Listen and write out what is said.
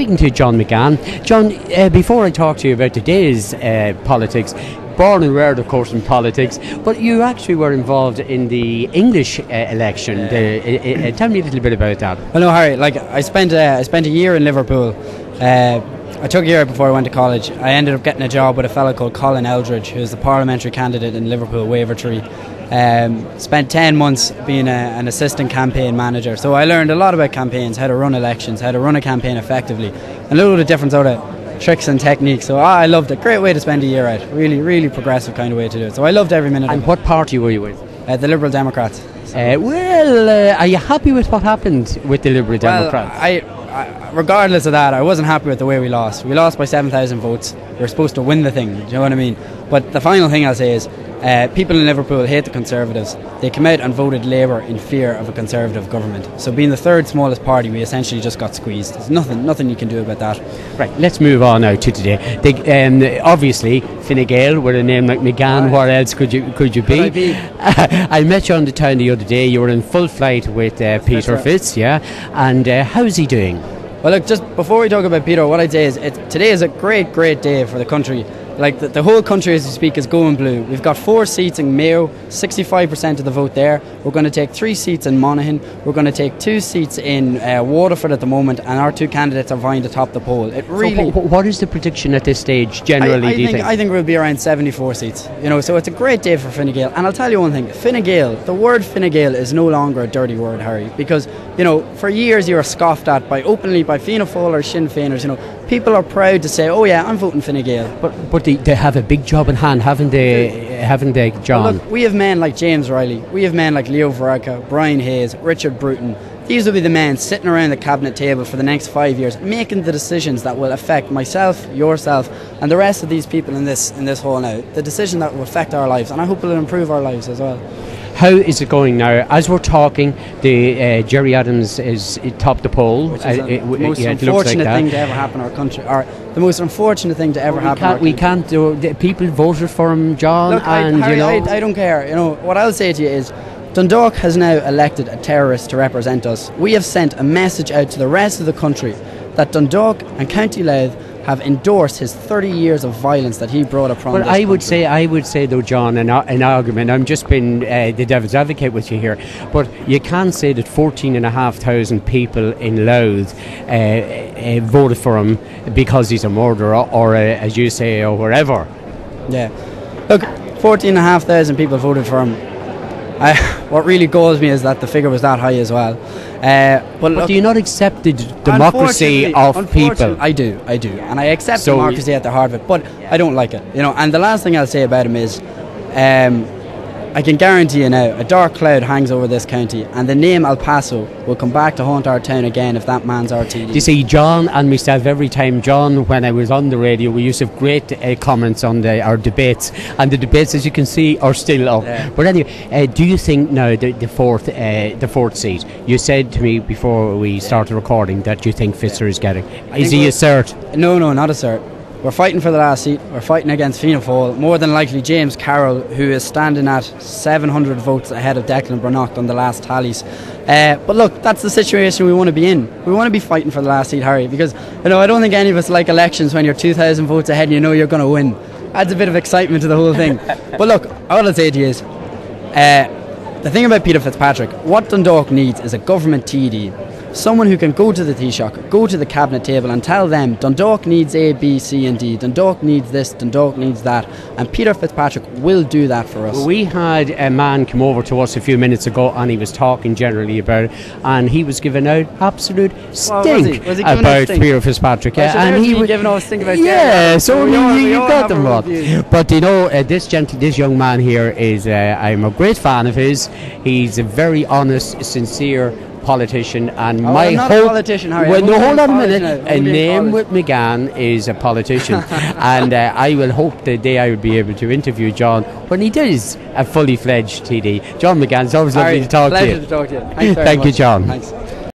speaking to John McGann. John, before I talk to you about today's politics, born and reared, of course, in politics, but you actually were involved in the English election. Tell me a little bit about that. Well, no, Harry. Like I spent a year in Liverpool. I took a year out before I went to college. I ended up getting a job with a fellow called Colin Eldridge, who's the parliamentary candidate in Liverpool Wavertree. Spent 10 months being an assistant campaign manager. So I learned a lot about campaigns, how to run elections, how to run a campaign effectively, and a little bit of different sort of tricks and techniques. So I loved it. Great way to spend a year out. Really, really progressive kind of way to do it. So I loved every minute of it. And what party were you with? The Liberal Democrats. Are you happy with what happened with the Liberal Democrats? Regardless of that, I wasn't happy with the way we lost. We lost by 7,000 votes. We were supposed to win the thing, do you know what I mean? But the final thing I'll say is, people in Liverpool hate the Conservatives. They came out and voted Labour in fear of a Conservative government. So being the third smallest party, we essentially just got squeezed. There's nothing you can do about that. Right, let's move on now to today. Obviously, Fine Gael, with a name like McGann, what else could you be? I met you on the town the other day. You were in full flight with Peter Fitz, yeah? And how's he doing? Well, look, just before we talk about Peter, what I'd say is today is a great day for the country. Like the whole country, as we speak, is going blue. We've got 4 seats in Mayo, 65% of the vote there. We're going to take 3 seats in Monaghan. We're going to take 2 seats in Waterford at the moment, and our 2 candidates are vying to top the poll. It really. So what is the prediction at this stage, generally? I think we'll be around 74 seats. You know, so it's a great day for Fine Gael. And I'll tell you one thing: Fine Gael, the word Fine Gael is no longer a dirty word, Harry, because for years you were scoffed at openly by Fianna Fáil or Sinn Féiners. People are proud to say, "Oh yeah, I'm voting Fine Gael." But they have a big job in hand, haven't they, John? Well, look, we have men like James Riley, we have men like Leo Varadkar, Brian Hayes, Richard Bruton. These will be the men sitting around the cabinet table for the next 5 years, making the decisions that will affect myself, yourself, and the rest of these people in this hall now. The decision that will affect our lives, and I hope it will improve our lives as well. How is it going now? As we're talking, the Jerry Adams is topped the poll. Which is the most unfortunate thing to ever happen in our country. Or the most unfortunate thing to ever happen. We can't do. People voted for him, John. Look, I don't care. What I'll say to you is, Dundalk has now elected a terrorist to represent us. We have sent a message out to the rest of the country that Dundalk and County Louth have endorsed his 30 years of violence that he brought upon this country. I would say though, John, an argument, I'm just being the devil's advocate with you here, but you can say that 14,500 people in Louth voted for him because he's a murderer or as you say, or wherever. Yeah. Look, 14,500 people voted for him. What really galls me is that the figure was that high as well. But do you not accept the democracy of people? I do, and I accept democracy at the heart of it, but I don't like it. And the last thing I'll say about him is, I can guarantee you now, a dark cloud hangs over this county, and the name El Paso will come back to haunt our town again if that man's our TD. You see, John and myself, every time, John, when I was on the radio, we used to have great comments on our debates, and the debates, as you can see, are still up. Yeah. But anyway, do you think now the fourth seat? You said to me before we started recording that you think Fisher is getting. Is he a cert? No, not a cert. We're fighting for the last seat. We're fighting against Fianna Fáil. More than likely James Carroll, who is standing at 700 votes ahead of Declan Brannock on the last tallies. But look, that's the situation we want to be in. We want to be fighting for the last seat, Harry, because I don't think any of us like elections when you're 2,000 votes ahead and you know you're going to win. Adds a bit of excitement to the whole thing. But look, all I'll say to you is, the thing about Peter Fitzpatrick, what Dundalk needs is a government TD. Someone who can go to the Taoiseach, go to the cabinet table and tell them Dundalk needs A, B, C and D, Dundalk needs this, Dundalk needs that, and Peter Fitzpatrick will do that for us. We had a man come over to us a few minutes ago and he was talking generally about it, and he was giving out absolute stink about Peter Fitzpatrick. And he was giving all stink about so you got them wrong. But this young man here is I'm a great fan of his. He's a very honest, sincere politician, and my hope. I'm not a politician, Harry. Well, no, hold on a minute. A name with McGann is a politician, and I will hope the day I will be able to interview John when he does a fully fledged TD. John McGann, it's always lovely to talk to you. Pleasure to talk to you. Thanks very much. Thank you, John. Thanks.